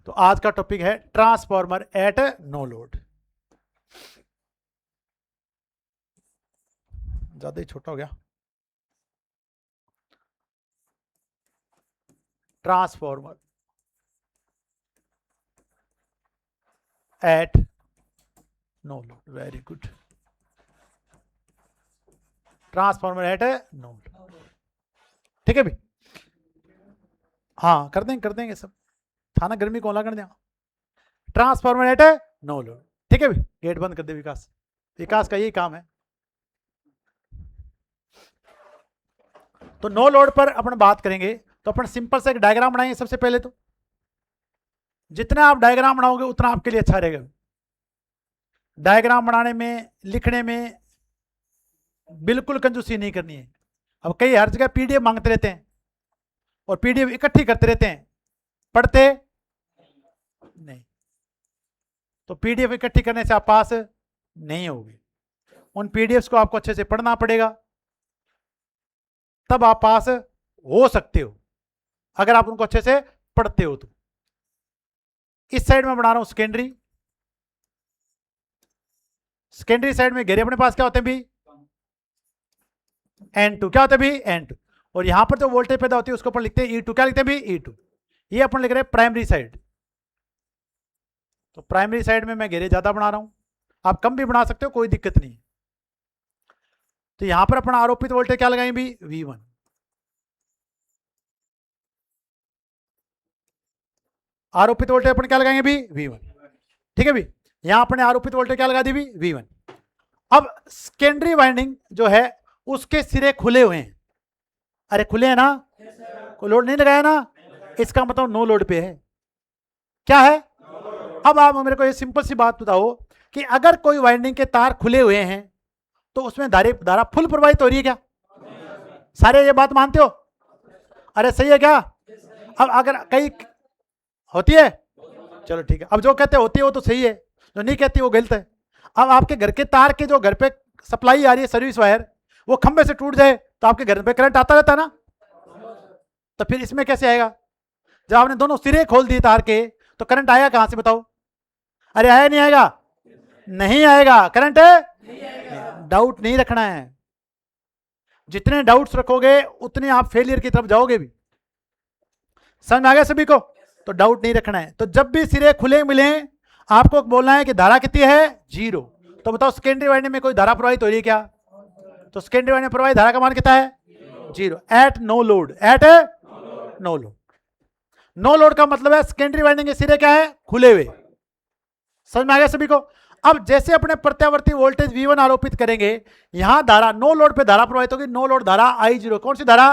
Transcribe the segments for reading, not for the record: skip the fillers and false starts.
तो आज का टॉपिक है ट्रांसफॉर्मर एट नो लोड। ज्यादा ही छोटा हो गया। Transformer at no load, very good. Transformer at no load, ठीक है भी। हाँ कर देंगे सब, थाना गर्मी को लगन दिया। ट्रांसफॉर्मर एट नो लोड, ठीक है भी। गेट बंद कर दे विकास, विकास का यही काम है। तो नो लोड पर अपन बात करेंगे तो अपन सिंपल से एक डायग्राम बनाएंगे सबसे पहले। तो जितना आप डायग्राम बनाओगे उतना आपके लिए अच्छा रहेगा। डायग्राम बनाने में, लिखने में बिल्कुल कंजूसी नहीं करनी है। अब कई हर जगह पीडीएफ मांगते रहते हैं और पीडीएफ इकट्ठी करते रहते हैं, पढ़ते नहीं। तो पीडीएफ इकट्ठी करने से आप पास नहीं होगे। उन पीडीएफ को आपको अच्छे से पढ़ना पड़ेगा, तब आप पास हो सकते हो, अगर आप उनको अच्छे से पढ़ते हो। तो इस साइड में बना रहा हूं सेकेंडरी। सेकेंडरी साइड में घेरे अपने पास क्या होते हैं भी, N2। क्या होता है भी, N2। और यहां पर जो वोल्टेज पैदा होती है उसको अपन लिखते हैं E2। क्या लिखते हैं भी, E2। ये अपन लिख रहे हैं प्राइमरी साइड। तो प्राइमरी साइड में मैं घेरे ज्यादा बना रहा हूं, आप कम भी बना सकते हो, कोई दिक्कत नहीं। तो यहां पर अपन आरोपित वोल्टेज क्या लगाएंगे भी, V1। आरोपित वोल्टेज अपन क्या लगाएंगे भी, V1, ठीक है भी। यहां अपने आरोपित वोल्टेज क्या लगा दी भी, V1। अब सेकेंडरी वाइंडिंग जो है उसके सिरे खुले हुए हैं। अरे खुले हैं ना, कोई लोड नहीं लगाया ना, इसका मतलब नो लोड पे है। क्या है? अब आप मेरे को ये सिंपल सी बात बताओ कि अगर कोई वाइंडिंग के तार खुले हुए हैं तो उसमें धारा फुल प्रवाहित हो रही है क्या? सारे ये बात मानते हो? अरे सही है क्या? अब अगर कई होती है, चलो ठीक है। अब जो कहते होती है वो तो सही है, जो नहीं कहती वो गलत है। अब आपके घर के तार के जो घर पे सप्लाई आ रही है, सर्विस वायर, वो खंबे से टूट जाए तो आपके घर पे करंट आता रहता है ना, तो फिर इसमें कैसे आएगा? जब आपने दोनों सिरे खोल दिए तार के तो करंट आएगा कहां से बताओ? अरे आया नहीं आएगा? नहीं आएगा करंट। डाउट नहीं रखना है। जितने डाउट्स रखोगे उतने आप फेलियर की तरफ जाओगे भी। समझ में आ गया सभी को? तो डाउट नहीं रखना है। तो जब भी सिरे खुले मिले आपको बोलना है कि धारा कितनी है, 0। तो बताओ सेकेंडरी वाइंडिंग में कोई धारा प्रवाहित हो रही है क्या? तो सेकेंडरी वाइंडिंग में प्रवाहित धारा का मान कितना है, 0। At no load, at no load. No load का मतलब है सेकेंडरी वाइंडिंग के सिरे क्या है, खुले हुए। समझ में आ गया सभी को? अब जैसे अपने प्रत्यावर्ती वोल्टेज V1 आरोपित करेंगे, यहां धारा नो लोड पे धारा प्रवाहित होगी, नो लोड धारा I0। कौन सी धारा?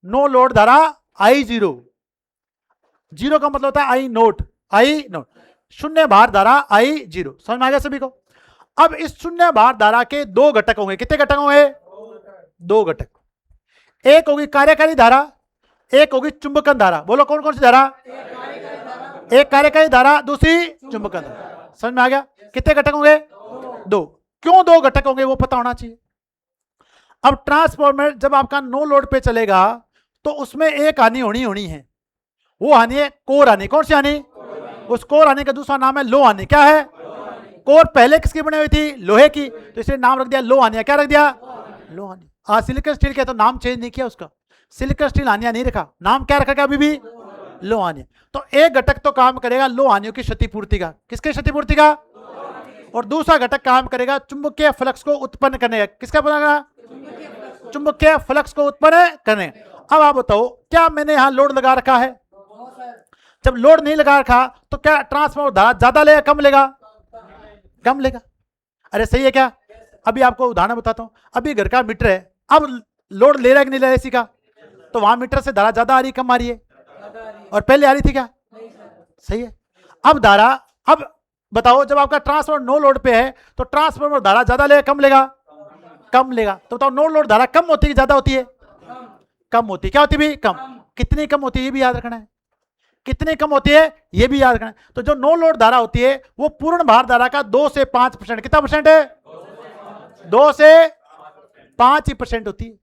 नो लोड धारा I0। 0 का मतलब होता है I नोट, शून्य भार धारा I0। समझ में आ गया सभी को? अब इस शून्य भार धारा के दो घटक होंगे। कितने घटक होंगे? दो घटक। एक होगी कार्यकारी धारा, एक होगी चुंबकन धारा। बोलो कौन कौन सी धारा? एक कार्यकारी धारा, दूसरी चुंबकन धारा। समझ में आ गया? कितने घटक होंगे? दो। क्यों दो घटक होंगे वो पता होना चाहिए। अब ट्रांसफॉर्मर जब आपका नो लोड पे चलेगा तो उसमें एक हानि होनी है, वो हानि है कोर हानि। कौन सी हानि? उस कोर हानि का दूसरा नाम है लो हानि। क्या है? कोर पहले किसकी बनी हुई थी? लोहे की, तो इसलिए नाम रख दिया लो हानि। क्या रख दिया? लो हानि। सिलिकॉन स्टील के तो नाम चेंज नहीं किया उसका, सिलिकॉन स्टील हानिया नहीं रखा, नाम क्या रखा अभी भी? लो हानि। तो एक घटक तो काम करेगा लो हानियों की क्षतिपूर्ति का। किसके क्षतिपूर्ति का? और दूसरा घटक काम करेगा चुंबकीय फ्लक्स को उत्पन्न करने का। किसका बनेगा? चुंबकीय फ्लक्स को उत्पन्न करने। अब आप बताओ, क्या मैंने यहां लोड लगा रखा है? जब लोड नहीं लगा रखा तो क्या ट्रांसफार्मर धारा ज्यादा लेगा कम लेगा? कम लेगा। अरे सही है क्या? अभी आपको उदाहरण बताता हूं। अभी घर का मीटर है, अब लोड ले रहा है कि नहीं ले रहा है इसी का, तो वहां मीटर से धारा ज्यादा आ रही कम आ रही है? और पहले आ रही थी क्या? सही है। अब धारा, अब बताओ जब आपका ट्रांसफार्मर नो लोड पे है तो ट्रांसफार्मर धारा ज्यादा लेगा कम लेगा? कम लेगा। तो बताओ नो लोड धारा कम होती है ज्यादा होती है? कम होती है। क्या होती है? कम। कितनी कम होती है ये भी याद रखना है। कितनी कम होती है ये भी याद रखना है। तो जो नो लोड धारा होती है वो पूर्ण भार धारा का 2 से 5%। कितना परसेंट है? 2 से 5% होती है।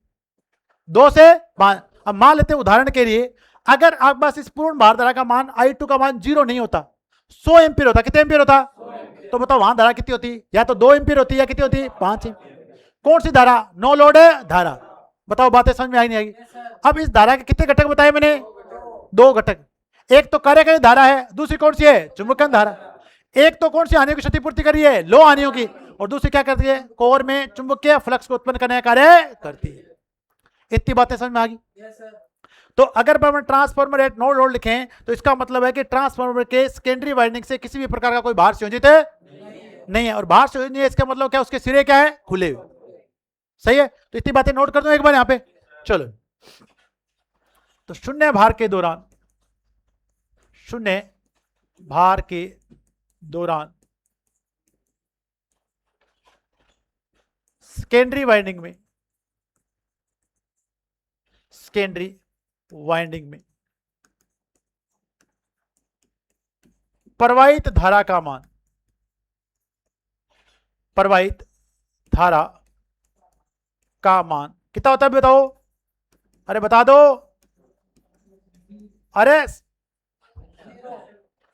2 से 5। अब मान लेते हैं उदाहरण के लिए, अगर आपके पास इस पूर्ण भार धारा का मान I2 का मान 0 नहीं होता, 100 एम्पीयर होता, कितने एम्पीयर होता? तो बताओ वहां धारा कितनी होती? या तो 2 एम्पीयर होती या कितनी होती? 5 एम्पीयर। कौन सी धारा? नो लोड धारा। बताओ बातें समझ में आई नहीं आई? अब इस धारा के कितने घटक बताए मैंने? 2 घटक। एक तो कार्यकारी धारा है, दूसरी कौन सी है? चुंबकन धारा। एक तो कौन सी हानियों की क्षतिपूर्ति कर रही है? लो हानियों की। और दूसरी क्या करती है? कोर में चुंबकीय फ्लक्स को उत्पन्न करने का कार्य करती है। इतनी बातें समझ में आ गई? तो अगर हम ट्रांसफार्मर एट नो लोड लिखें तो इसका मतलब है कि ट्रांसफार्मर के सेकेंडरी वाइंडिंग से किसी भी प्रकार का कोई भार संयोजित नहीं है। और भार संयोजित नहीं है इसका मतलब क्या? उसके सिरे क्या है? खुले हुए। सही है? तो इतनी बातें नोट कर दो एक बार यहां पे। चलो, तो शून्य भार के दौरान, शून्य भार के दौरान सेकेंडरी वाइंडिंग में, सेकेंडरी वाइंडिंग में प्रवाहित धारा का मान, प्रवाहित धारा का मान कितना होता है बताओ? अरे बता दो। अरे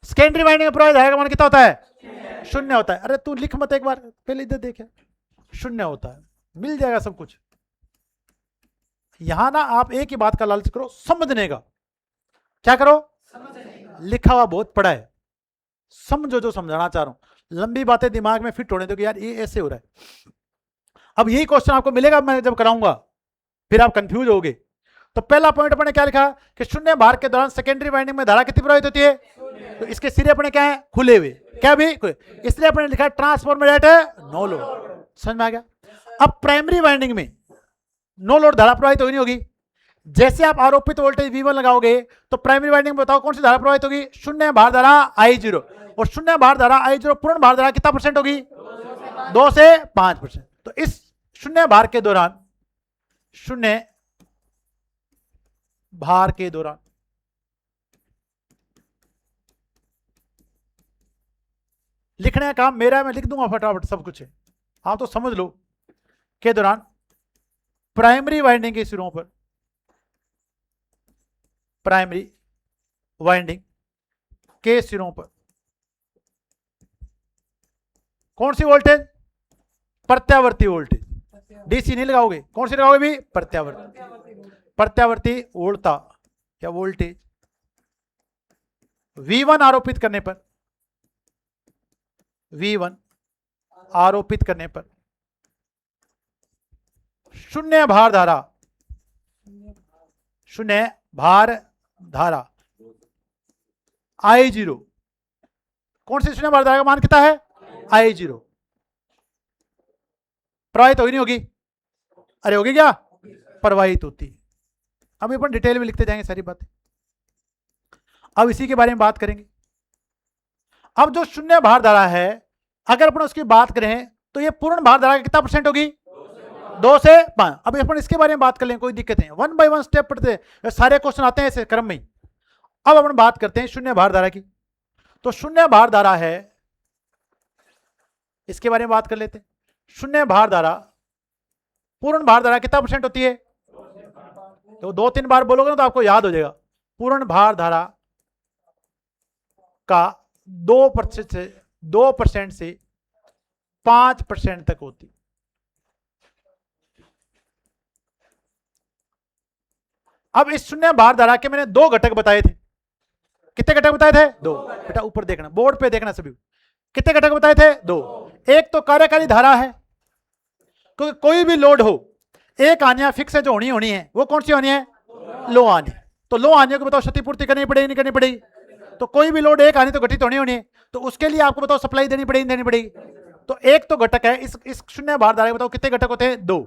सेकेंडरी वाइंडिंग में प्रवाहित धारा का मान कितना होता है? 0 होता है। अरे तू लिख मत, एक बार पहले इधर देख, 0 होता है। मिल जाएगा सब कुछ। यहां ना आप एक ही बात का लालच करो, समझने का। क्या करो? लिखा हुआ बहुत पड़ा है, समझो जो समझाना चाह रहा हूं। लंबी बातें दिमाग में फिट होने दो कि यार ये ऐसे हो रहा है। अब यही क्वेश्चन आपको मिलेगा मैं जब कराऊंगा, फिर आप कंफ्यूज होगे। तो पहला पॉइंट अपने क्या लिखा कि शून्य भार के दौरान सेकेंडरी वाइंडिंग में धारा कितनी प्रवाहित होती है? तो इसके सिरे अपने क्या है? खुले हुए। क्या भी? इसलिए अपने लिखा ट्रांसफार्मर एट नो लोड। समझ में आ गया? अब प्राइमरी वाइंडिंग में नो लोड धारा प्रवाहित होगी नहीं होगी? जैसे आप आरोपित वोल्टेज V1 लगाओगे तो प्राइमरी वाइंडिंग में बताओ कौन सी धारा प्रवाहित होगी? शून्य भार धारा I0। और शून्य भार धारा I0 पूर्ण भार धारा कितना परसेंट होगी? 2 से 5%। तो इस शून्य भार के दौरान, शून्य भार के दौरान लिखने का काम मेरा है, मैं लिख दूंगा फटाफट सब कुछ है, आप तो समझ लो। के दौरान प्राइमरी वाइंडिंग के सिरों पर, प्राइमरी वाइंडिंग के सिरों पर कौन सी वोल्टेज? प्रत्यावर्ती वोल्टेज। डीसी नहीं लगाओगे, कौन सी लगाओगे भी? प्रत्यावर्ती। प्रत्यावर्ती वोल्टा या वोल्टेज V1 आरोपित करने पर, V1 आरोपित करने पर शून्य भार धारा, शून्य भार धारा I0, कौन सी शून्य भार धारा का मान कितना है? I0 प्रवाहित होगी नहीं होगी? अरे होगी क्या? प्रवाहित होती। अब अपन डिटेल में लिखते जाएंगे सारी बातें, अब इसी के बारे में बात करेंगे। अब जो शून्य भार धारा है, अगर अपन उसकी बात करें तो ये पूर्ण भार धारा कितना परसेंट होगी? 2 से 5। अब अपन इसके बारे में बात कर लें, कोई दिक्कत नहीं, 1 बाय 1 स्टेप पढ़ते, सारे क्वेश्चन आते हैं ऐसे क्रम में। अब अपन बात करते हैं शून्य भार धारा की। तो शून्य भार धारा है, इसके बारे में बात कर लेते हैं। शून्य भार धारा, पूर्ण भार धारा कितना परसेंट होती है? तो 2-3 बार बोलोगे ना तो आपको याद हो जाएगा। पूर्ण भार धारा का 2% से 5% तक होती। अब इस शून्य भार धारा के मैंने 2 घटक बताए थे। कितने घटक बताए थे? 2। बेटा ऊपर देखना, बोर्ड पे देखना सभी। कितने घटक बताए थे? 2। एक तो कार्यकारी धारा है, क्योंकि कोई भी लोड हो, एक हानियां फिक्स है जो होनी है, वो कौन सी होनी है? लो हानि। तो लो हानियों को बताओ क्षतिपूर्ति करनी पड़ेगी नहीं करनी पड़ेगी? तो कोई भी लोड एक हानि तो घटित होनी है, तो उसके लिए आपको बताओ सप्लाई देनी पड़ेगी। तो एक तो घटक है इस शून्य भार धारा के, बताओ कितने घटक होते हैं? 2।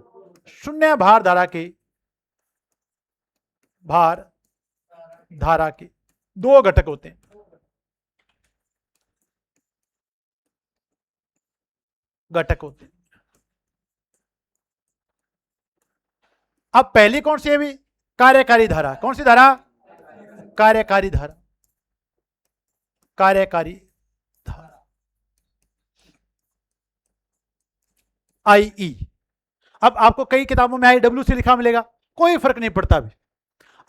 शून्य भार धारा के, भार धारा के 2 घटक होते हैं। घटक होते हैं। अब पहली कौन सी है भी? कार्यकारी धारा। कौन सी धारा? कार्यकारी धारा। कार्यकारी धारा IE। अब आपको कई किताबों में IWC लिखा मिलेगा, कोई फर्क नहीं पड़ता भी।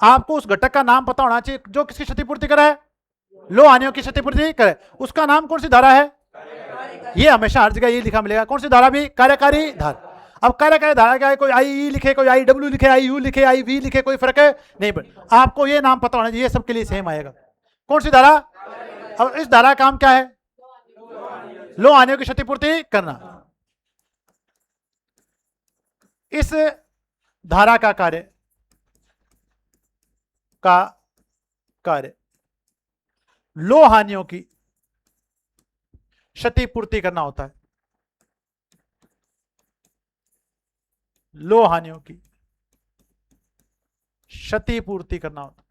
आपको उस घटक का नाम पता होना चाहिए जो किसकी क्षतिपूर्ति करे है, लो हानियों की क्षतिपूर्ति करे, उसका नाम कौन सी धारा है, ये हमेशा हर जगह ये लिखा मिलेगा। कौन सी धारा भी, कार्यकारी धारा। अब कार्यकारी धारा क्या है, कोई आई लिखे, कोई आई डब्ल्यू लिखे, आई यू लिखे, आई वी लिखे, कोई फर्क है नहीं पड़े, आपको ये नाम पता होना चाहिए, सबके लिए सेम आएगा। कौन सी धारा, अब इस धारा का काम क्या है, लो हानियों की क्षतिपूर्ति करना। इस धारा का कार्य लो हानियों की क्षतिपूर्ति करना होता है, लो हानियों की क्षतिपूर्ति करना होता है।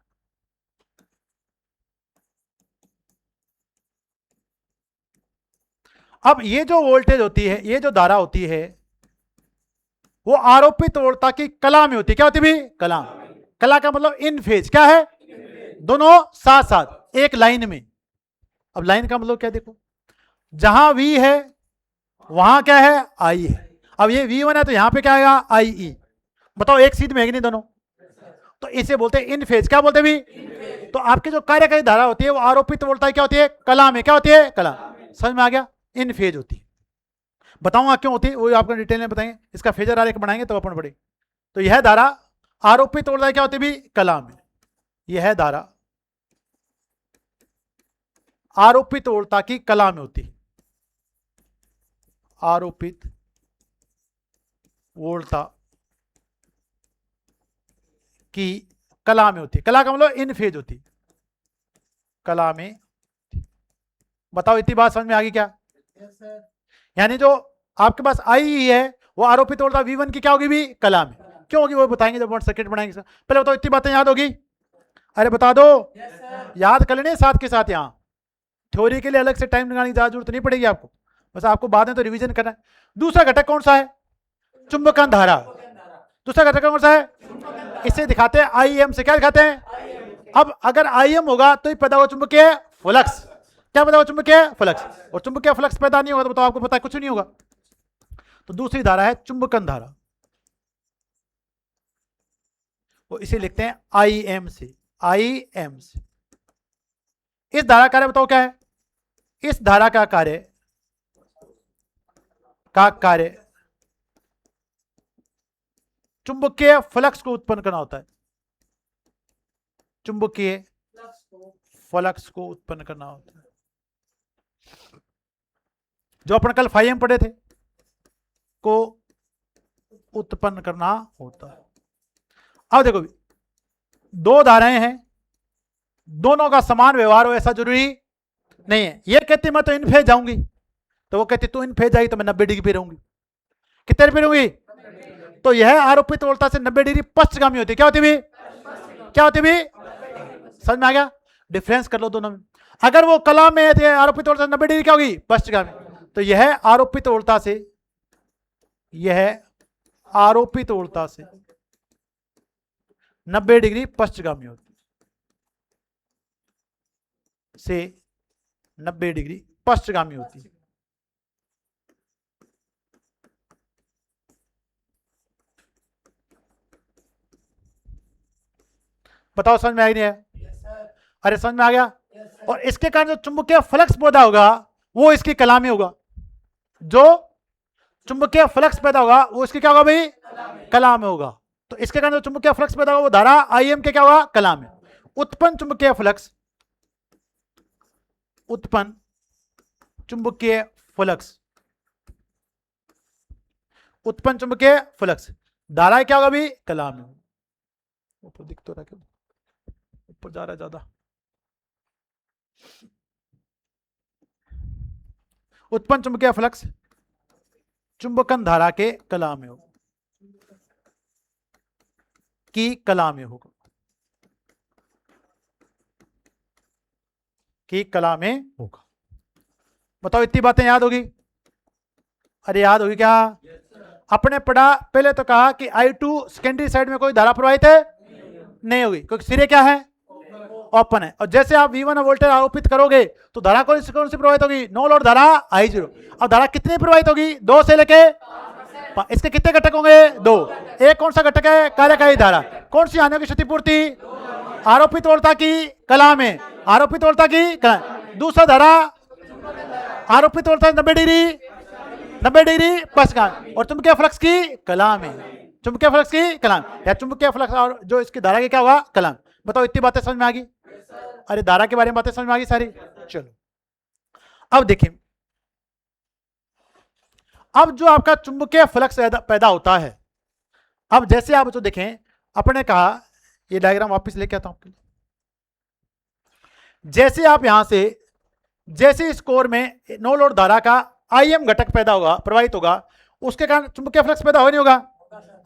अब ये जो वोल्टेज होती है, ये जो धारा होती है, वो आरोपित वोल्टता की कला में होती है। क्या होती है, कला। कला का मतलब इन फेज, क्या है, दोनों साथ साथ एक लाइन में। अब लाइन का मतलब क्या, देखो जहां V है वहां क्या है, I है। अब ये V1 है तो यहां पे क्या आएगा, IE। बताओ एक सीध में है कि नहीं दोनों, तो इसे बोलते हैं इन फेज। क्या बोलते हैं भी, तो आपकी जो कार्यकारी धारा होती है वो आरोपित वोल्टता क्या होती है, कला में। क्या होती है, कला। समझ में आ गया, इन फेज होती है। बताऊंगा क्यों होती है, वो आपको डिटेल में बताएंगे, इसका फेजर आरेख बनाएंगे तो अपन पढ़ेंगे। तो यह धारा आरोपित वोल्टता क्या होती है भी, कला में। यह धारा आरोपित वोल्टता की कला में होती है, आरोपित वोल्टता की कला में होती है। कला का मतलब इन फेज होती है, कला में। बताओ इतनी बात समझ में आ गई क्या? यानी जो आपके पास आई है वो आरोपित वोल्टता V1 की क्या होगी भी, कला में। क्यों होगी वो बताएंगे जब सर्किट बनाएंगे। पहले बताओ इतनी बातें याद होगी, अरे बता दो, याद कर लेने साथ के साथ। यहाँ थ्योरी के लिए अलग से टाइम लगाने की ज्यादा जरूरत नहीं पड़ेगी आपको, बस आपको बाद में तो रिवीजन करना है। दूसरा घटक कौन सा है, चुंबकन धारा। दूसरा घटक कौन सा है, इसे दिखाते हैं IM से। क्या दिखाते हैं, अब अगर IM होगा तो ही पैदा होगा चुंबकीय फ्लक्स। क्या पैदा होगा, चुंबकीय फ्लक्स। और चुंबकीय फ्लक्स पैदा नहीं होगा तो बताओ, आपको पता है कुछ नहीं होगा। तो दूसरी धारा है चुंबकन धारा, वो इसे लिखते हैं IM से। IM से इस धारा कार्य बताओ क्या है, इस धारा का कार्य चुंबकीय फ्लक्स को उत्पन्न करना होता है, चुंबकीय फ्लक्स को उत्पन्न करना होता है, जो अपन कल फाइम पढ़े थे, को उत्पन्न करना होता है। अब देखो दो धाराएं हैं, दोनों का समान व्यवहार हो ऐसा जरूरी नहीं है। ये कहती मैं तो इन फेज जाऊंगी, तो वो कहती तू इन फेज आई तो मैं 90 डिग्री पे रहूंगी। कितने पे रहूंगी, तो यह आरोपित वोल्टता से 90 डिग्री पश्चगामी होती है। क्या होती भी, क्या होती भी, समझ में आ गया? डिफरेंस कर लो दोनों में। अगर वो कला में है तो आरोपित वोल्टता से 90 डिग्री क्या होगी, पश्चगामी। तो यह आरोपित वोल्टता से, यह आरोपित वोल्टता से 90 डिग्री पश्चगामी होती से 90 डिग्री पश्चगामी होती है। बताओ समझ में आ गया? अरे समझ में आ गया। और इसके कारण जो चुंबकीय फ्लक्स पैदा होगा वो इसकी कला में होगा। जो चुंबकीय फ्लक्स पैदा होगा वो इसकी क्या होगा भाई, कला में होगा। तो इसके कारण जो चुंबकीय फ्लक्स पैदा होगा वो धारा IM के क्या होगा, कला में। उत्पन्न चुंबकीय फ्लक्स, उत्पन्न चुंबकीय फ्लक्स, उत्पन्न चुंबकीय फ्लक्स धारा क्या होगा भी, कला में। ऊपर दिख तो रहा, क्यों ऊपर जा रहा है ज्यादा। उत्पन्न चुंबकीय फ्लक्स चुंबकन धारा के कला में होगा, की कला में होगा, की कला में होगा। बताओ इतनी बातें याद होगी? अरे याद होगी क्या? अपने पढ़ा पहले तो कहा कि I2 सेकेंडरी साइड में कोई धारा प्रवाहित है नहीं होगी, क्योंकि सिरे क्या है, ओपन है। और जैसे आप V1 वोल्टेज आरोपित करोगे तो धारा कौन सी प्रवाहित होगी, नो लोड धारा I0। अब धारा कितनी प्रवाहित होगी, 2 से लेके 5। इसके कितने घटक होंगे, 2। एक कौन सा घटक है, कार्यकारी धारा। कौन सी हानियों की क्षतिपूर्ति, आरोपित वोल्टता की कला में, आरोपित वोल्टता की कला। दूसरा धारा आरोपित वोल्टता 90 डिग्री, 90 डिग्री पक्षांतर, और चुंबकीय फ्लक्स की कला में, चुंबकीय फ्लक्स की कला या चुंबकीय फ्लक्स और जो इसकी धारा की क्या होगा, कला। बताओ इतनी बातें समझ में आ गई? अरे धारा के बारे में बातें समझ में आ गई सारी। चलो अब देखिए, अब जो आपका चुंबकीय फ्लक्स पैदा होता है, अब जैसे आप जो देखें, अपने कहा, ये डायग्राम वापस लेके आता हूं आपके लिए। जैसे आप यहां से, जैसे इस कोर में नो लोड धारा का आईएम घटक पैदा होगा, प्रवाहित होगा, उसके कारण चुंबकीय फ्लक्स पैदा होगा नहीं होगा?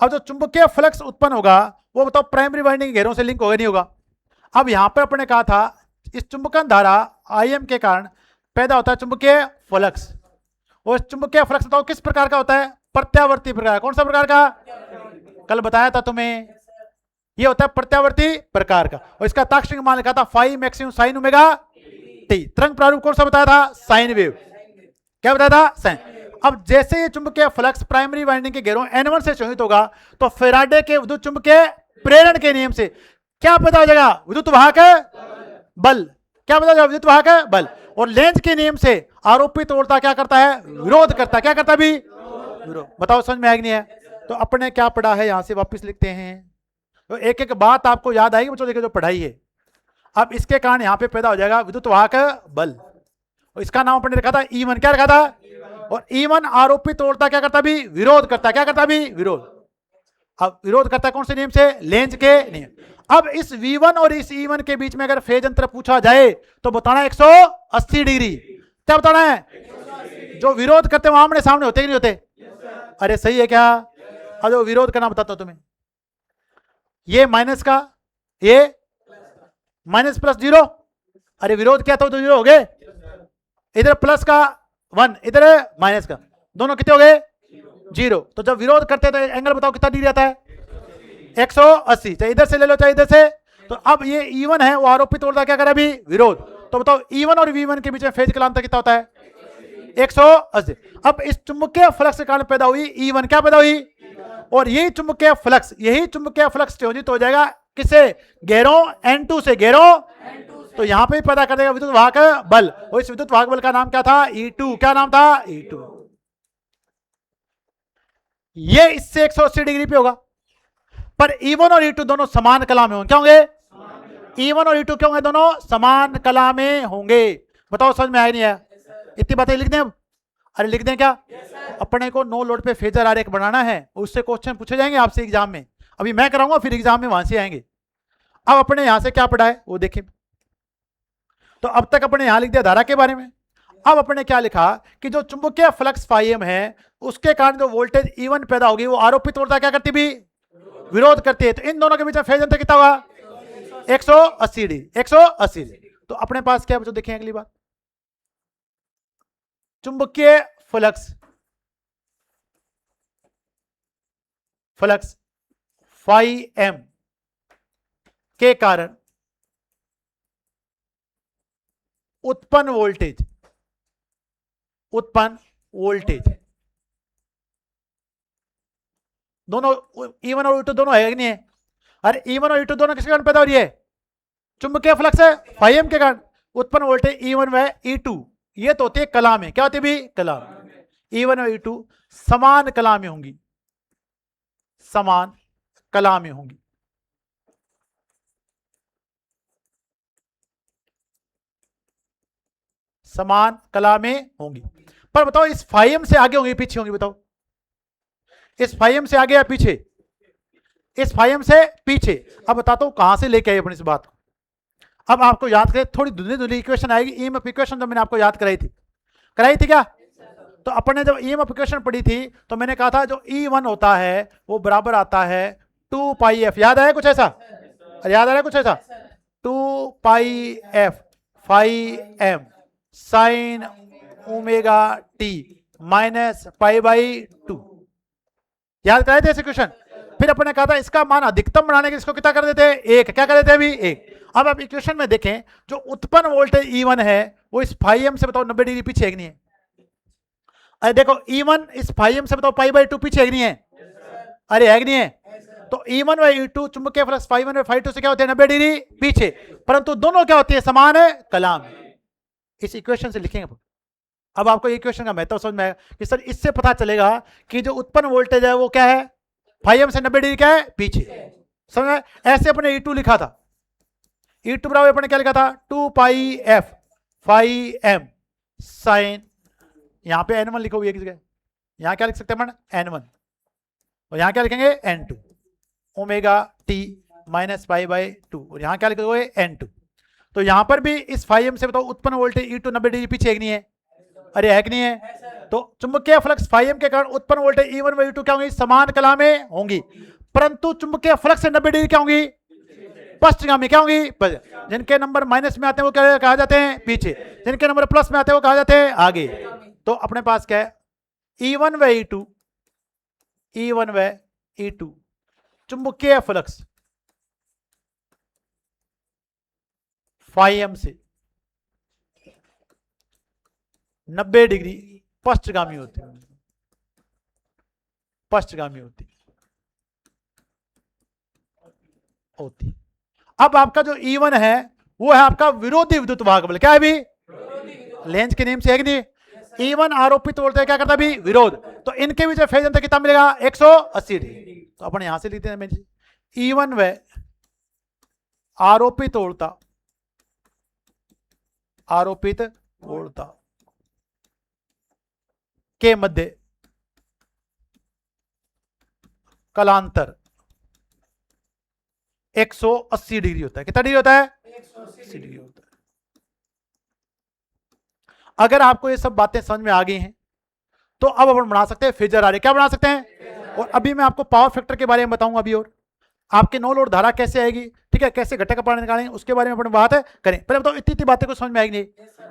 अब जो चुंबकीय फ्लक्स उत्पन्न होगा वो बताओ प्राइमरी वाइंडिंग घेरों से लिंक होगा नहीं होगा? अब यहां पर अपने कहा था इस चुंबकन धारा आईएम के कारण पैदा होता है चुंबकीय फ्लक्स, और चुंबकीय फ्लक्स बताओ किस प्रकार का होता है? प्रत्यावर्ती प्रकार। कौन सा प्रकार का? कल बताया था तुम्हें, ये होता है प्रत्यावर्ती प्रकार का, और इसका ताक्षणिक मान लिखा था phi maximum sine omega t. तरंग प्रारूप कौन सा बताया था? Sine wave. क्या बताया था? साइन। अब जैसे ये चुंबकीय फ्लक्स प्राइमरी वाइंडिंग के घेरों N1 से चोहित होगा तो फैराडे के विद्युत चुंबकीय प्रेरण के नियम से क्या पता हो जाएगा? विद्युत वाहक बल। क्या पता जाएगा? विद्युत वाहक बल। और लेंज के नियम से आरोपित वोल्टता क्या करता है? विरोध करता है। क्या करता है भी? विरोध। बताओ समझ में आएगी नहीं है? तो अपने क्या पढ़ा है, यहां से वापस लिखते हैं, तो एक एक बात आपको याद आएगी बच्चों, देखिए जो पढ़ाई है। अब इसके कारण यहां पे पैदा हो जाएगा विद्युत वाहक बल, और इसका नाम अपने रखा था E1। क्या रखा था? और E1 आरोपित वोल्टता क्या करता भी? विरोध करता है। क्या करता भी? विरोध। अब विरोध करता है कौन से नियम से? लेंज के नियम। अब इस V1 और इस E1 के बीच में अगर फेज अंतर पूछा जाए तो बताना 180 डिग्री। क्या बताना है? जो विरोध करते हैं वो आमने सामने होते कि नहीं होते? अरे सही है क्या? अब जो विरोध करना बताता हूं तुम्हें, ये माइनस का, ये माइनस प्लस 0, अरे विरोध क्या था तो 0 हो गए। इधर प्लस का 1, इधर माइनस का, दोनों कितने हो गए? 0। तो जब विरोध करते हैं तो एंगल बताओ कितना डिग्री आता है? 180। चाहे इधर से ले लो चाहे इधर से। तो अब ये E1 है, वो आरोपित वोल्टता क्या करा भी? विरोध। तो बताओ E1 और V1 के बीच में फेज का अंतर कितना होता है? 180। अब इस चुंबकीय फ्लक्स के कारण पैदा हुई E1। क्या पैदा हुई? और यही चुंबकीय फ्लक्स, यही चुंबकीय फ्लक्स संयोजित हो जाएगा किससे? घेरों N2 से, घेरों। तो यहां पे पैदा कर देगा विद्युत वाहक बल, और इस विद्युत वाहक बल का नाम क्या था? E2। क्या नाम था? E2। ये इससे 180 डिग्री पे होगा, पर E1 और E2 दोनों समान कला में होंगे। क्या होंगे? E1 और E2 क्या होंगे? दोनों समान कला में होंगे। बताओ समझ में आया नहीं आया? इतनी बातें लिख दें अब? अरे लिख दें क्या? अपने को नो लोड पे फेजर आरेख बनाना है, उससे क्वेश्चन पूछे जाएंगे आपसे एग्जाम में। अभी मैं कराऊंगा, फिर एग्जाम में वहां से आएंगे। अब अपने यहां से क्या पढ़ा है वो देखें। तो अब तक अपने यहां लिख दिया धारा के बारे में। अब अपने क्या लिखा कि जो चुंबकीय फ्लक्स फाइएम है उसके कारण जो वोल्टेज E1 पैदा होगी वो आरोपित वोल्टता क्या करती भी? विरोध करती है। तो इन दोनों के बीच में फेज अंतर कितना होगा? 180 डिग्री। 180 डिग्री। तो अपने पास क्या बच्चों देखें अगली बात, चुंबकीय फ्लक्स, फ्लक्स फाई एम के कारण उत्पन्न वोल्टेज, उत्पन्न वोल्टेज दोनों E1 और E2 दोनों है कि नहीं है? अरे E1 और E2 दोनों किसके कारण पैदा हो रही है? चुंबकीय फ्लक्स है फाई एम के कारण उत्पन्न वोल्टेज E1 व E2, ये तो होती है कला में। क्या होती है भी? कला में। E1 और E2 समान कला में होंगी, समान कला में होंगी। समान कला में होंगी। पर बताओ इस फाइएम से आगे होंगी पीछे होंगी? बताओ इस फाइएम से आगे या पीछे? इस फाइएम से पीछे। अब बताता हूं कहां से लेके आई अपनी इस बात को। अब आपको याद करें, थोड़ी धुंधली धुंधली इक्वेशन आएगी। ईएमएफ इक्वेशन जो मैंने आपको याद कराई थी क्या? तो अपन ने जब ईएमएफ इक्वेशन पढ़ी थी तो मैंने कहा था जो E1 होता है वो बराबर आता है 2 पाई एफ। याद आया कुछ ऐसा? याद आ रहा है कुछ ऐसा? 2 pi F phi M sine omega T minus pi by 2। याद कराए थे इस इक्वेशन? फिर अपन ने कहा था इसका मान अधिकतम बनाने के इसको कितना कर देते हैं? 1। क्या कर देते हैं अभी? 1। अब आप इक्वेशन में देखें जो उत्पन्न वोल्टेज E1 है वो इस फाइएम से बताओ 90 डिग्री पीछे है कि नहीं है? अरे देखो E1 इस फाइएम से बताओ पाई बाई 2 पीछे है कि नहीं है? अरे है कि नहीं है? तो E1 व E2 चुंबकीय फ्लक्स φ1 व φ2 से क्या होते हैं 90 डिग्री पीछे, परंतु दोनों क्या होती है समान है कला में। इस इक्वेशन से लिखेंगे। अब आपको इक्वेशन का महत्व समझ में आएगा कि सर इससे पता चलेगा कि जो उत्पन्न वोल्टेज है वो क्या है φm से 90 डिग्री क्या है पीछे। समझ में? ऐसे अपने E2 लिखा था, E2 बराबर अपने क्या लिखा था 2 पाई f φm साइन, यहां पे n1 लिखो एक जगह, यहां क्या लिख सकते हैं अपन n1, और यहां क्या लिखेंगे n2 omega t minus pi by 2, और यहां क्या लिखोगे n2। तो यहां पर भी इस φm से बताओ उत्पन्न वोल्टेज E2 90 डिग्री पीछे है कि नहीं है? अरे है कि नहीं है? तो चुंबकीय फ्लक्स φm के कारण उत्पन्न वोल्टेज E1 व E2 क्या होंगी समान कला में होंगी, परंतु चुंबकीय फ्लक्स से 90 डिग्री क्या होंगी पश्चिमगामी क्या होंगी। जिनके नंबर माइनस में आते हैं वो क्या कहा जाते हैं पीछे, जिनके नंबर प्लस में आते हैं वो कहा जाते हैं आगे। तो अपने पास क्या है E1 व E2 चुंबकीय फ्लक्स φm से 90 डिग्री पश्चिमगामी होती होती। अब आपका जो E1 है वो है आपका विरोधी विद्युत वाहक बल, क्या है भी लेंज के नियम से है कि नहीं। E1 आरोपित वोल्टेज क्या करता है भी विरोध, तो इनके बीच फेज अंतर कितना मिलेगा 180 डिग्री। तो अपन यहां से लिखते हैं E1 व आरोपित वोल्टता के मध्य कलांतर 180 डिग्री होता है। कितना डिग्री होता है 180 डिग्री होता है। अगर आपको ये सब बातें समझ में आ गई हैं तो अब अपन बना सकते हैं फेजर आरेख। क्या बना सकते हैं? और अभी मैं आपको पावर फैक्टर के बारे में बताऊंगा अभी, और आपके नो लोड धारा कैसे आएगी, ठीक है, कैसे घटक अपना निकालेंगे उसके बारे में अपन बात करें। पहले बताओ इतनी बातें को समझ में आएगी नहीं।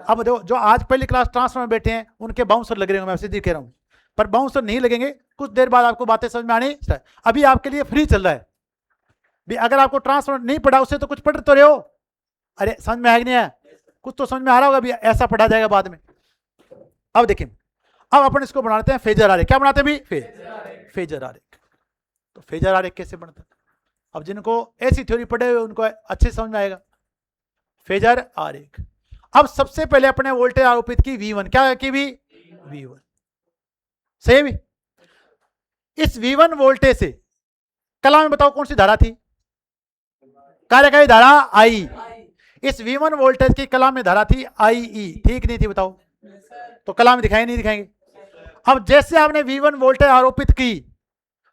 अब देखो जो आज पहली क्लास ट्रांसफार्मर में बैठे हैं उनके बाउंसर लग रहे होंगे, मैं सीधे कह रहा हूँ, पर बाउंसर नहीं लगेंगे, कुछ देर बाद आपको बातें समझ में आनी। अभी आपके लिए फ्री चल रहा है भी, अगर आपको ट्रांसफार्मर नहीं पढ़ा उससे तो कुछ पढ़ तो रहे हो। अरे समझ में आएगी नहीं है, कुछ तो समझ में आ रहा होगा भी, ऐसा पढ़ा जाएगा बाद में। अब देखिए, अब अपन इसको बनाते हैं फेजर आरेख। क्या बनाते हैं भी फेजर आरेख। तो फेजर आरेख कैसे बनता है, अब जिनको ऐसी थ्योरी पढ़े हुए उनको अच्छे समझ में आएगा। फेजर आरेख, अब सबसे पहले अपने वोल्टेज आरोपित की V1, क्या की भी V1 सही भी। इस V1 वोल्टेज से कला में बताओ कौन सी धारा थी, कार्यकारी धारा I। इस V1 वोल्टेज की कला में धारा थी IE, ठीक नहीं थी बताओ, तो कला में दिखाई नहीं दिखाएंगे। अब जैसे आपने V1 वोल्टेज आरोपित की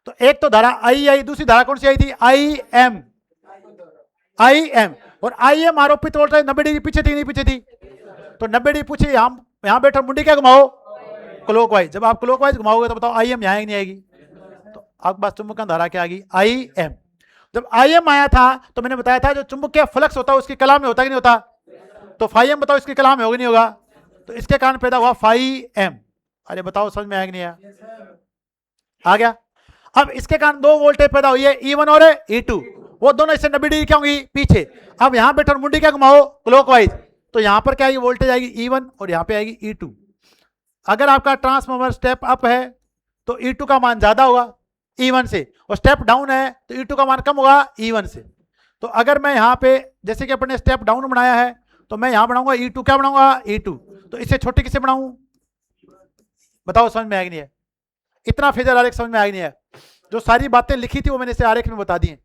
तो एक तो धारा I, दूसरी धारा कौन सी आई थी IM, और IM आरोपित वोल्टेज 90 डिग्री पीछे थी नहीं पीछे थी, तो 90 डिग्री पूछे यहां बैठो, मुंडी क्या घुमाओ क्लॉकवाइज। जब आप क्लॉकवाइज घुमाओगे तो बताओ IM यहां नहीं आएगी, तो आपके पास चुंबकन धारा क्या आ गई IM। जब IM आया था तो मैंने बताया था जो चुंबकीय फ्लक्स होता है उसकी कला में होता कि नहीं होता, तो φm बताओ इसकी कला में होगा नहीं होगा, तो इसके कारण पैदा हुआ φm। अरे बताओ समझ में आया कि नहीं आया, आ गया। अब इसके कारण दो वोल्टेज पैदा हुई है E1 और E2, वो दोनों इससे 90 डिग्री क्या होंगी पीछे। अब यहां बैठो मुंडी क्या घुमाओ क्लॉकवाइज, तो यहां पर क्या आएगी वोल्टेज आएगी E1 और यहां पे आएगी E2। अगर आपका ट्रांसफार्मर स्टेप अप है तो E2 का मान ज्यादा होगा E1 से, और स्टेप डाउन है तो E2 का मान कम होगा E1 से। तो अगर मैं यहाँ पे जैसे कि अपने स्टेप डाउन बनाया है तो मैं यहाँ बनाऊंगा E2, क्या बनाऊंगा E2, तो इससे छोटे किसे बनाऊं बताओ समझ में आएगी नहीं है। इतना फेजर आरेख समझ में आएगी नहीं है, जो सारी बातें लिखी थी वो मैंने इसे आरेख में बता दी हैं।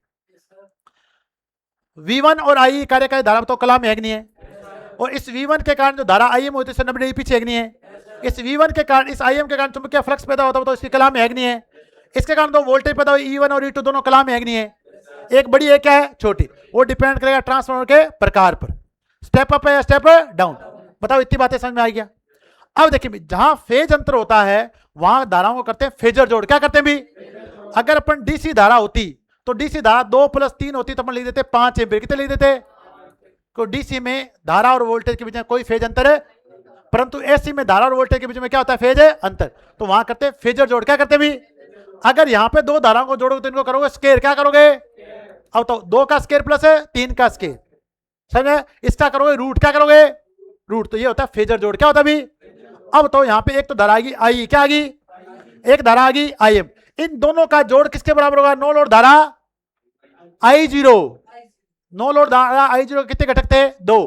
V1 और I कार्यकारी धारा बताओ कला में है कि नहीं है, और इस V1 के कारण जो धारा IM होती है 90 डिग्री पीछे है कि नहीं है। इस V1 के कारण इस IM के कारण चुंबकीय फ्लक्स पैदा होता है तो इसकी कला में है कि नहीं है। इसके कारण दो वोल्टेज पैदा हुई E1 और E2 दोनों कला में है कि नहीं है। एक बड़ी एक क्या है छोटी, वो डिपेंड करेगा ट्रांसफार्मर के प्रकार पर, स्टेप अप है या स्टेप डाउन। बताओ इतनी बातें समझ में आ गया। अब देखिए जहां फेज अंतर होता है वहां धाराओं को करते हैं फेजर जोड़। क्या करते हैं भी, अगर अपन डीसी धारा होती तो डीसी धारा 2 + 3 होती तो अपन लिख देते 5 एम्पीयर। कितने लिख देते, तो डीसी में धारा और वोल्टेज के बीच में कोई फेज अंतर है, परंतु एसी में धारा और वोल्टेज के बीच में क्या होता है फेज अंतर, तो वहां करते हैं फेजर जोड़। क्या करते हैं भी, अगर यहाँ पे दो धाराओं को जोड़ोगे तो इनको करोगे स्केयर। क्या करोगे, अब तो 2 का स्केयर प्लस 3 का स्केयर, समझे, इसका करोगे रूट। क्या करोगे रूट, तो ये होता है फेजर जोड़। क्या होता है भी, अब तो यहाँ पे एक तो धारा आएगी आई, क्या आएगी, एक धारा आएगी IM, इन दोनों का जोड़ किसके बराबर होगा, नो लोड धारा आई जीरो, नो लोड धारा आई जीरो कितने घटक थे? 2।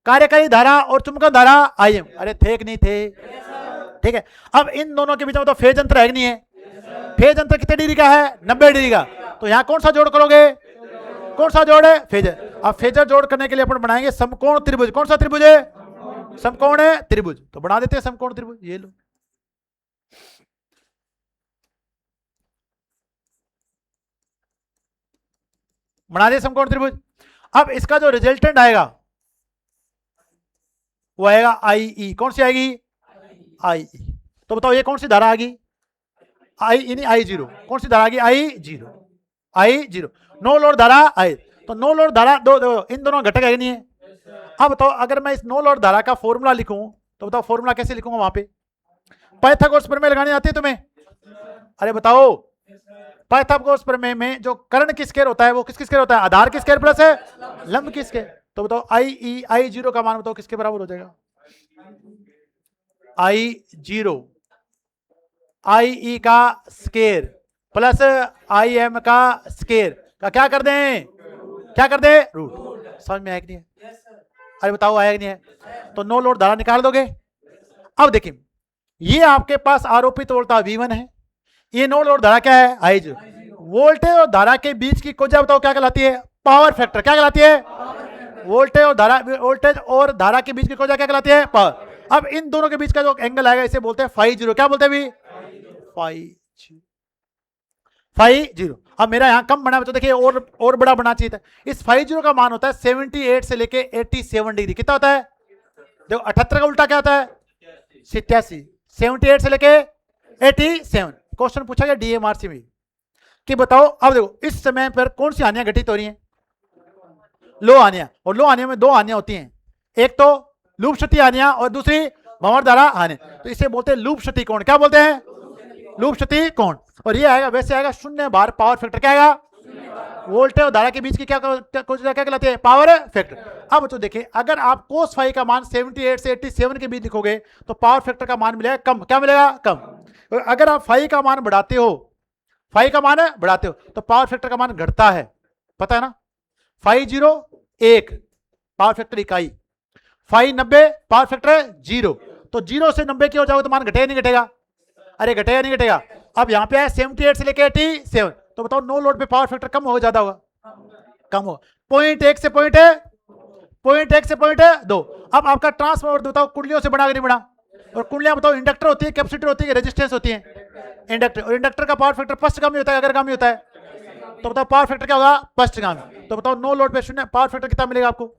कार्यकारी धारा और चुंबकन धारा आई एम, अरे थे कि नहीं थे? ठीक है। अब इन दोनों के बीच में तो फेज अंतर है कि नहीं है? फेज अंतर कितने डिग्री का है? 90 डिग्री का। तो यहां कौन सा जोड़ करोगे? कौन सा जोड़ है? फेजर। अब फेजर जोड़ करने के लिए अपन बनाएंगे समकोण त्रिभुज। कौन सा त्रिभुज है? समकोण त्रिभुज। तो बना देते हैं समकोण त्रिभुज, ये लो। बना दे समकोण त्रिभुज। अब इसका जो रिजल्टेंट आएगा वो आएगा आई ई। कौन सी आएगी? आई ई। तो बताओ ये कौन सी धारा आ गई? आई जीरो। कौन सी धारा आ गई? आई जीरो। आई जीरो। नो लोड धारा आई। तो नो लोड धारा दो इन दोनों घटक है नहीं है? अब बताओ अगर मैं इस नो लोड धारा का फॉर्मूला लिखूं तो बताओ फॉर्मूला कैसे लिखूंगा? वहां पे पाइथागोरस प्रमेय लगानी आती है तुम्हें? अरे बताओ, पाइथागोरस प्रमेय में जो कर्ण की स्क्वायर होता है वो किसकी स्क्वायर होता है? आधार की स्क्वायर प्लस है लंब की स्क्वायर। तो बताओ आई जीरो का मान बताओ किसके बराबर हो जाएगा? आई जीरो आई ई का स्क्वायर प्लस आई एम का स्क्वायर का क्या कर दें? क्या कर दे? रूट। समझ में आया कि नहीं है? अरे बताओ आया कि नहीं है? तो नो लोड धारा निकाल दोगे। अब देखिए ये आपके पास आरोपित वोल्टेज V1 है, ये नो लोड धारा क्या है? आई जीरो। वोल्टेज और धारा के बीच की कोजा बताओ क्या कहलाती है? Power factor. क्या कहलाती है? वोल्टेज और धारा के बीच की कोजा क्या कहलाती है? पावर। अब इन दोनों के बीच का जो एंगल आएगा इसे बोलते हैं फाई जीरो। क्या बोलते हैं भी? Phi zero. अब मेरा यहां कम बना तो देखिए और बड़ा बना चाहिए था। इस फाई जीरो का मान होता है 78 से लेके 87 डिग्री। कितना होता है? देखो 78 का उल्टा क्या होता है? 87। 78 से लेके 87। क्वेश्चन पूछा गया डीएमआरसी में कि बताओ अब देखो इस समय पर कौन सी हानियां घटित हो रही हैं? लो हानियां। और लो हानियां में दो हानियां होती हैं, एक तो लूप क्षति हानियां और दूसरी भंवर धारा हानियां। तो इसे बोलते हैं लूप क्षति कोण। क्या बोलते हैं? लूप क्षति कोण। और ये आएगा वैसे आएगा शून्य बार पावर फैक्टर। क्या आएगा? वोल्टेज और धारा के बीच की क्या कहलाती है? Power factor. अब तो देखिए अगर आप कोस फाई का मान 78 से 87 के बीच लिखोगे तो पावर फैक्टर का मान मिलेगा कम। क्या मिलेगा? कम। अगर आप फाई का मान बढ़ाते हो, फाई का मान बढ़ाते हो तो पावर फैक्टर का मान घटता है, पता है ना? फाई जीरो 1 पावर फैक्टर इकाई, फाई 90 पावर फैक्टर 0। तो 0 से 90 की हो जाओगे तो मान घटेगा नहीं घटेगा? अरे घटेगा नहीं घटेगा? अब यहाँ पे है 78 से लेके 87। तो बताओ नो लोड पे पावर फैक्टर कम होगा ज्यादा होगा? कम होगा। 0.1 से 0.2। अब आपका ट्रांसफार्मर बताओ कुंडलियों से बना कि नहीं बना? और कुंडलियां बताओ इंडक्टर होती है, कैपेसिटर होती है, रेजिस्टेंस होती है? इंडक्टर। और इंडक्टर का पावर फैक्टर पश्चगामी होता है अग्रगामी होता है? तो बताओ पावर फैक्टर क्या होगा? पश्चगामी। तो बताओ नो लोड पे शून्य पावर फैक्टर कितना मिलेगा आपको?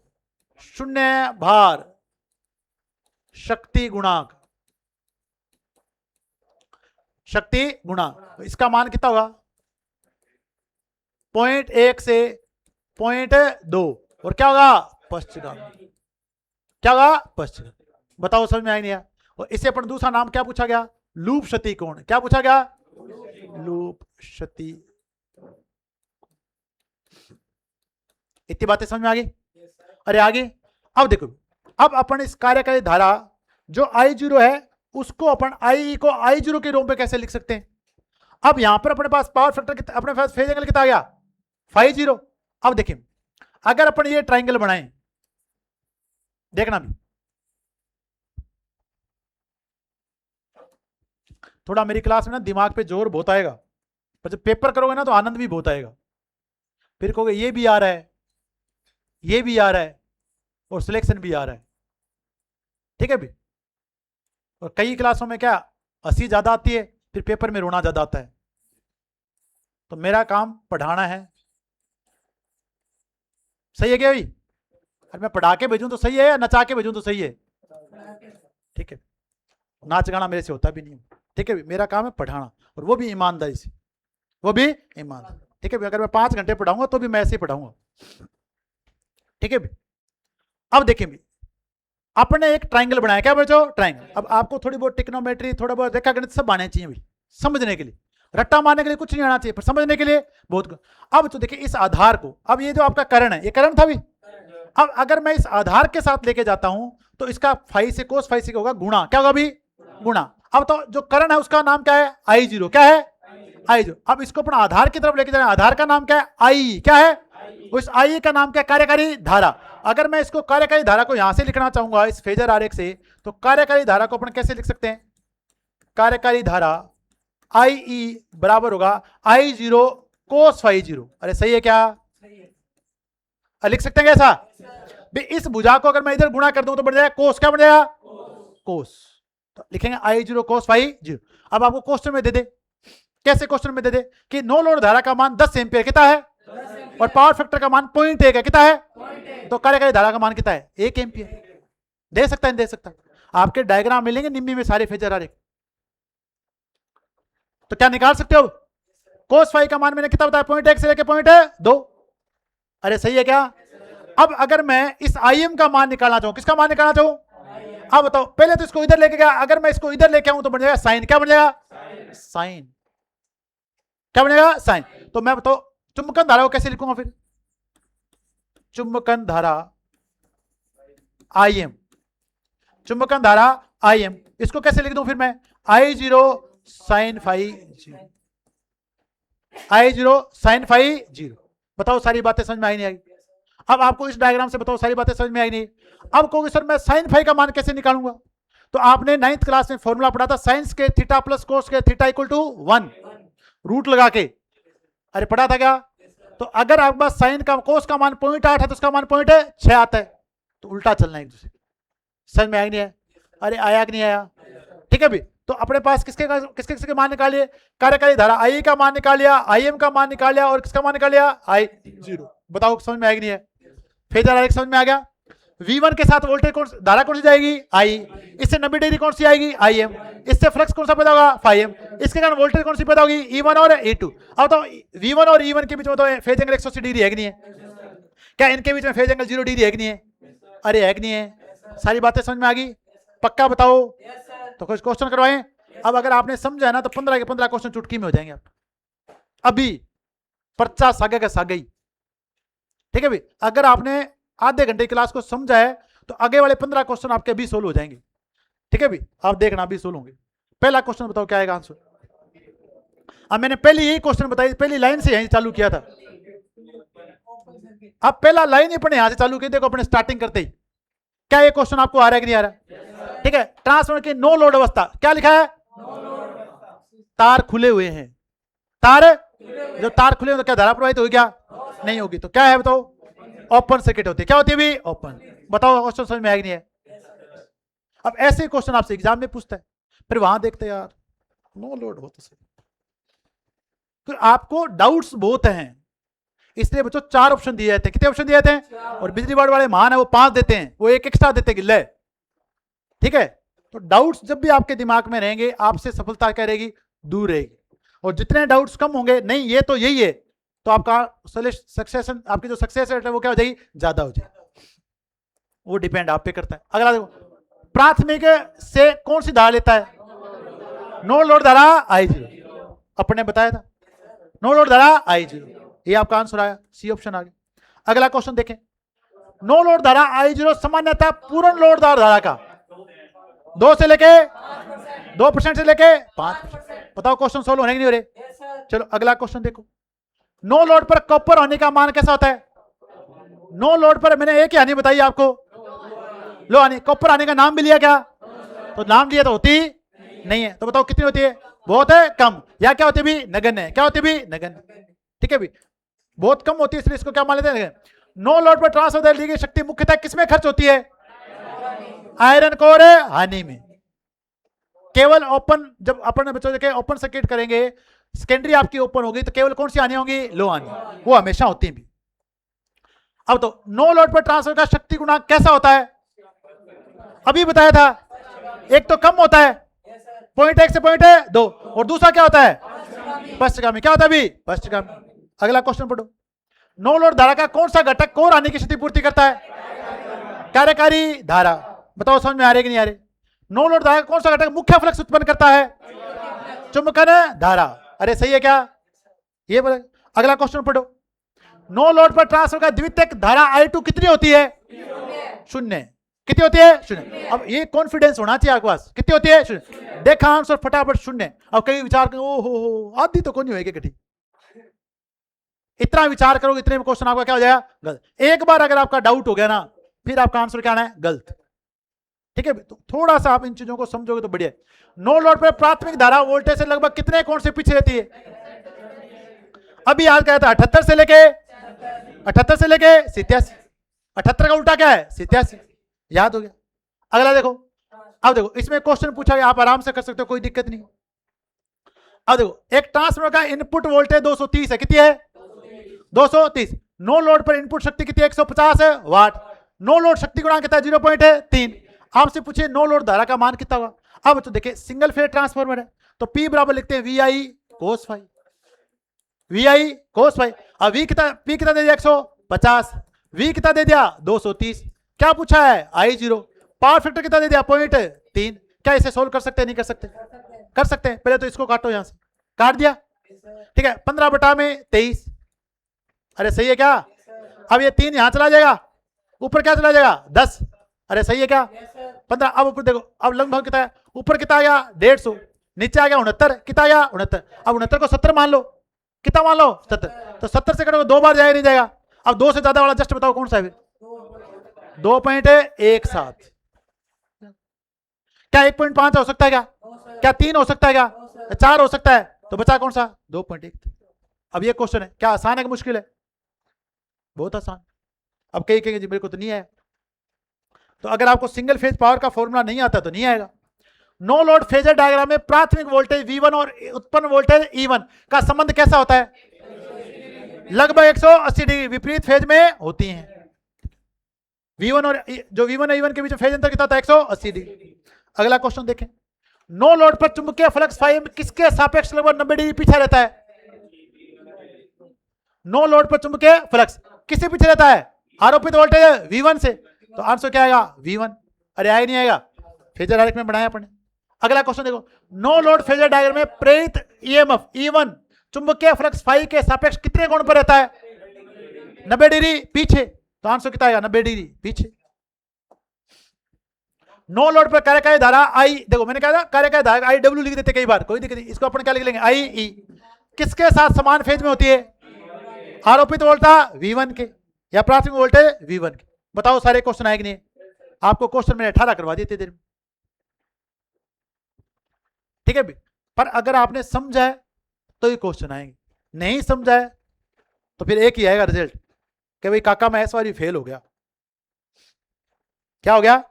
शून्य भार शक्ति गुणांक। शक्ति गुणांक इसका मान कितना होगा? 0.1 से 0.2। और क्या होगा? पश्चगामी। क्या होगा? पश्चगामी। बताओ समझ में आई नहीं है? और इसे अपन दूसरा नाम क्या पूछा गया? लूप क्षति कोण। क्या पूछा गया? लूप क्षति। इतनी बातें समझ में आ गई? अरे आगे अब देखो, अब अपन इस कार्यकारी धारा जो आई जीरो है उसको अपन आई को आई जीरो के रूप में कैसे लिख सकते हैं? अब यहां पर अपने पास पावर फैक्टर अपने पास फेज एंगल कितना आ गया? Phi zero. अब देखिए अगर अपन ये ट्राइंगल बनाएं, देखना भी थोड़ा मेरी क्लास में ना दिमाग पे जोर बहुत आएगा, पर जब पेपर करोगे ना तो आनंद भी बहुत आएगा। फिर कहोगे ये भी आ रहा है, ये भी आ रहा है और सिलेक्शन भी आ रहा है। ठीक है भी? और कई क्लासों में क्या हंसी ज्यादा आती है, फिर पेपर में रोना ज्यादा आता है। तो मेरा काम पढ़ाना है, सही है क्या भाई? अरे मैं पढ़ा के भेजूं तो सही है या नचा के भेजूं तो सही है? ठीक है, नाच गाना मेरे से होता भी नहीं। ठीक है, मेरा काम है पढ़ाना और वो भी ईमानदारी से, वो भी ईमानदारी। ठीक है, अगर मैं 5 घंटे पढ़ाऊंगा तो भी मैं ऐसे ही पढ़ाऊंगा। ठीक है, अब देखिए आपने एक ट्राइंगल बनाया। क्या बच्चों? ट्राइंगल। अब आपको थोड़ी बहुत टिक्नोमेट्री, थोड़ा बहुत रेखागणित सब आने चाहिए भाई, समझने के लिए। रट्टा मारने के लिए कुछ नहीं आना चाहिए, पर समझने के लिए बहुत। अब तो देखिए इस आधार को, अब ये जो आपका कर्ण है, ये कर्ण था भी। अब अगर मैं इस आधार के साथ लेके जाता हूं तो इसका फाई से कोस फाई से होगा गुणा। क्या होगा भी? गुणा। अब तो जो कर्ण है उसका नाम क्या है? आई जीरो। क्या है? आई जीरो। अब इसको अपना आधार की तरफ लेके जाए, आधार का नाम क्या है? आई। क्या है? उस आई का नाम क्या है? कार्यकारी धारा। अगर मैं इसको कार्यकारी धारा को यहां से लिखना चाहूंगा इस फेजर आरेख से, तो कार्यकारी धारा को अपन कैसे लिख सकते हैं? कार्यकारी धारा आई ई बराबर होगा आई जीरो कोस फाई जीरो। अरे सही है क्या? लिख सकते हैं कैसा? इस भुजा को अगर मैं इधर गुणा कर दूं तो बन जाएगा कोस। क्या बन जाएगा? कोस। तो लिखेंगे आई जीरो कोस फाई जीरो। अब आपको क्वेश्चन में दे दे, कैसे क्वेश्चन में दे दे कि नो लोड धारा का मान 10 एम्पियर कितना है और पावर फैक्टर का मान 0.1 है, कितना है? तो कार्यकारी धारा का मान कितना है? 1 एम्पियर। दे सकता है? दे सकता है। आपके डायग्राम मिलेंगे निम्मी में सारे फेजर आरेख, तो क्या निकाल सकते हो? कोस फाई का मान मैंने कितना बताया? 0.1 से लेके 0.2। अरे सही है क्या? अब अगर मैं इस IM का मान निकालना चाहूं, किसका मान निकालना चाहूं? अब बताओ, पहले तो इसको इधर लेके गया, अगर मैं इसको इधर लेके आऊं तो बन जाएगा साइन। क्या बन जाएगा? साइन। क्या बनेगा? साइन। तो मैं बताओ चुंबकन धारा को कैसे लिखूंगा फिर? चुंबकन धारा IM, चुंबकन धारा IM, इसको कैसे लिख दूं फिर मैं? आई जीरो साइन फाई जीरो, आई जीरो साइन फाई जीरो। बताओ सारी बातें समझ में आई नहीं आई? अब आपको इस डायग्राम से बताओ सारी बातें समझ में आई नहीं? अब कहोगे सर मैं साइन फाई का मान कैसे निकालूंगा? तो आपने 9th क्लास में फॉर्मूला पढ़ा था, sine square theta plus cos square theta equal to 1, root लगा के। अरे पढ़ा था क्या? तो अगर आपके पास साइन का कोस का मान 0.8 है तो उसका मान 0.6 आता है, तो उल्टा चलना है एक दूसरे। समझ में आया नहीं है? अरे आया कि नहीं आया? ठीक है भी। तो अपने पास किसके किसके मान निकालिए? कार्यकारी धारा आई का मान निकाल लिया, IM का मान निकाल लिया और किसका मान निकाल लिया? आई जीरो। बताओ समझ में आएगी नहीं है? फेजर आरेख समझ में आ गया? V1 के साथ वोल्टेज कौन, धारा कौन सी जाएगी? आई। इससे 90 डिग्री कौन सी आएगी? IM। इससे फ्लक्स कौन सा पैदा होगा? φm। इसके कारण वोल्टेज कौन सी पैदा होगी? E1 और E2। अब तो V1 और E1 के बीच में तो फेज एंगल 180 डिग्री है कि नहीं है? क्या इनके बीच में फेज एंगल 0 डिग्री है कि नहीं है? अरे है कि नहीं है? सारी बातें समझ में आ गई? पक्का बताओ? तो कुछ क्वेश्चन करवाएं। अब अगर आपने समझा ना तो 15 के 15 क्वेश्चन चुटकी में हो जाएंगे आप। अभी पर्चा सागे का सागे ही। ठीक है भाई? अगर आपने आधे घंटे क्लास को समझा है तो आगे वाले 15 क्वेश्चन आपके भी सोल्व हो जाएंगे। ठीक है भाई? आप देखना अभी सोल्व होंगे। पहला क्वेश्चन बताओ क्या आएगा आंसर? अब मैंने पहले यही क्वेश्चन बताई, पहली लाइन से यहीं चालू किया था। अब पहला लाइन ही अपने यहां से चालू की, देखो अपने स्टार्टिंग करते ही। क्या ये क्वेश्चन आपको आ रहा है कि नहीं आ रहा? ठीक है। ट्रांसफार्मर की नो लोड अवस्था क्या लिखा है? तार खुले हुए हैं। तार, जब तार खुले हो तो क्या धारा प्रवाहित होगी? क्या नहीं होगी। तो क्या है बताओ? ओपन सर्किट होती है। क्या होती है भी? ओपन। बताओ क्वेश्चन समझ में आएगा नहीं है? अब ऐसे क्वेश्चन आपसे एग्जाम में पूछता है, फिर वहां देखते यार नो लोड हो तो सही, तो आपको डाउट्स बहुत हैं, इसलिए बच्चों 4 ऑप्शन दिए जाते हैं। कितने ऑप्शन दिए जाते हैं? और बिजली बोर्ड वाले महान है वो 5 देते हैं, वो 1 एक्स्ट्रा देते गिल्ले। ठीक है? तो डाउट्स जब भी आपके दिमाग में रहेंगे आपसे सफलता क्या रहेगी? दूर रहेगी। और जितने डाउट्स कम होंगे, नहीं ये तो यही है, तो आपका सक्सेशन, आपकी जो सक्सेस रेट है वो क्या हो जाएगी? ज्यादा हो जाएगी। वो डिपेंड आप पे करता है। अगला देखो, प्राथमिक से कौन सी धारा लेता है? नो लोड धारा आई जीरो। अपने बताया था नो लोड धारा आई जीरो, ये आपका आंसर आया, सी ऑप्शन आ गया। अगला क्वेश्चन देखें, नो लोड धारा आई जीरो सामान्यतः पूर्ण लोड धारा का 2 से लेके 2% से लेके 5%। बताओ क्वेश्चन सोल्व होने की नहीं हो रहे? चलो अगला क्वेश्चन देखो, नो लोड पर कॉपर होने का मान कैसा होता है? नो लोड पर मैंने एक ही हानि बताई आपको, लो हानि। कॉपर आने का नाम भी लिया क्या? तो नाम लिया तो होती नहीं है। तो बताओ कितनी होती है? बहुत है, कम, या क्या होती है भी? नगण्य। क्या होती है भी? नगण्य। ठीक है भी? बहुत कम होती है, इसलिए इसको क्या मान लेते हैं? नो लोड पर ट्रांसफर दी गई शक्ति मुख्यतः किसमें खर्च होती है? आयरन कोर हानि में। केवल ओपन, जब अपन बच्चों के ओपन सर्किट करेंगे, सेकेंडरी आपकी ओपन होगी तो केवल कौन सी हानि होगी? लो हानि। वो हमेशा होती है भी। अब तो नो लोड पर ट्रांसफर का शक्ति गुणांक कैसा होता है? अभी बताया था, एक तो कम होता है 0.1 से 0.2, और दूसरा क्या होता है? पश्चगामी। क्या होता है अभी? पश्चगामी। अगला क्वेश्चन पढ़ो, नो लोड धारा का कौन सा घटक कोर हानि की क्षतिपूर्ति करता है? कार्यकारी धारा। बताओ समझ में आ रही कि नहीं आ रही? नो लोड धारा का कौन सा घटक मुख्य फ्लक्स उत्पन्न करता है? चुंबकन धारा। अरे सही है क्या? ये बोले। अगला क्वेश्चन पढ़ो, नो लोड पर ट्रांसफर का द्वितीयक धारा I2 कितनी होती है? 0। कितनी होती है? 0। अब ये कॉन्फिडेंस होना चाहिए आपके पास। कितनी होती है? 0। देखा आंसर फटाफट शून्य। अब कई विचार करो, ओ हो आधी तो कौन होएगी कटी। इतना विचार करोगे इतने में क्वेश्चन आपका क्या हो जाएगा, गलत। एक बार अगर आपका डाउट हो गया ना, फिर आपका आंसर क्या आना है, गलत। ठीक है, तो थोड़ा सा आप इन चीजों को समझोगे तो बढ़िया। नो लोड पर प्राथमिक धारा वोल्टेज से लगभग कितने कोण से पीछे रहती है? अभी याद क्या था, 78 से लेके 87। 78 का उल्टा क्या है, 87। याद हो गया। अगला देखो, अब देखो इसमें क्वेश्चन पूछा गया, आप आराम से कर सकते हो, कोई दिक्कत नहीं। अब देखो एक ट्रांसफार्मर का इनपुट वोल्टेज 230 है, कितनी है, 230। नो लोड पर इनपुट शक्ति कितनी है, 150 वाट। नो लोड शक्ति गुणांक कितना है, 0.3। आपसे पूछे नो लोड धारा का मान कितना होगा। अब तो देखिए सिंगल फेज ट्रांसफार्मर है, तो P बराबर लिखते हैं VI cos phi, VI cos phi. अब P कितना दे दिया, 150। V कितना दे दिया, 230। क्या पूछा है, I0। पावर फैक्टर कितना दे दिया, 0.3। क्या इसे सोल्व कर सकते हैं, नहीं कर सकते, कर सकते हैं। पहले तो इसको काटो, यहां से काट दिया, ठीक है। 15/23। अरे सही है क्या। अब ये 3 यहां चला जाएगा, ऊपर क्या चला जाएगा, 10। अरे सही है क्या, 15। अब ऊपर देखो, अब लगभग कितना है, ऊपर कितना आ गया, 150, नीचे आ गया 69, कितना आ गया 69। अब 69 को 70 मान लो, कितना मान लो, 70। तो 70 से कटोगे 2 बार जाएगा, नहीं जाएगा। अब 2 से ज्यादा वाला जस्ट बताओ कौन सा है, 2.17। क्या 1.5 हो सकता है, क्या 3 हो सकता है, क्या 4 हो सकता है, तो बचा कौन सा, 2.1। अब ये क्वेश्चन है, क्या आसान है कि मुश्किल है, बहुत आसान। अब कई कहेंगे जी मेरे को तो नहीं आया। तो अगर आपको सिंगल फेज पावर का फॉर्मूला नहीं आता तो नहीं आएगा। नो लोड फेजर डायग्राम में प्राथमिक वोल्टेज V1 और उत्पन्न वोल्टेज E1 का संबंध कैसा होता है, लगभग 180 डिग्री विपरीत फेज में होती हैं। V1 और जो V1 और E1 के बीच में फेज अंतर कितना होता है, 180 डिग्री। अगला क्वेश्चन देखें, नो लोड पर चुंबकीय फ्लक्स फाई किसके सापेक्ष लगभग 90 डिग्री पीछे रहता है। नो लोड पर चुंबकीय फ्लक्स किससे पीछे रहता है, आरोपित वोल्टेज V1 से। तो आंसर क्या आएगा, V1। अरे आए नहीं आएगा, फेजर डायग्राम में बनाया अपने। अगला क्वेश्चन देखो, नो लोड फेजर डायग्राम में प्रेरित EMF E1 चुंबकीय फ्लक्स फाई के सापेक्ष कितने कोण पर रहता है, 90 डिग्री पीछे। तो आंसर कितना आएगा, 90 डिग्री पीछे। नो लोड पर कार्यकारी धारा I, देखो मैंने कहा था कार्यकारी धारा IW लिख देते कई बार, कोई दिक्कत नहीं, इसको अपन क्या लिख लेंगे, IE किसके साथ समान फेज में होती है, आरोपित वोल्टेज V1 के या प्राथमिक वोल्टेज V1 के। बताओ सारे क्वेश्चन आए कि नहीं, आपको क्वेश्चन मैंने 18 करवा दिए थे देर में, ठीक है भी। पर अगर आपने समझा है तो ये क्वेश्चन आएंगे, नहीं समझा है तो फिर एक ही आएगा रिजल्ट कि भाई काका मैं इस बार फेल हो गया। क्या हो गया,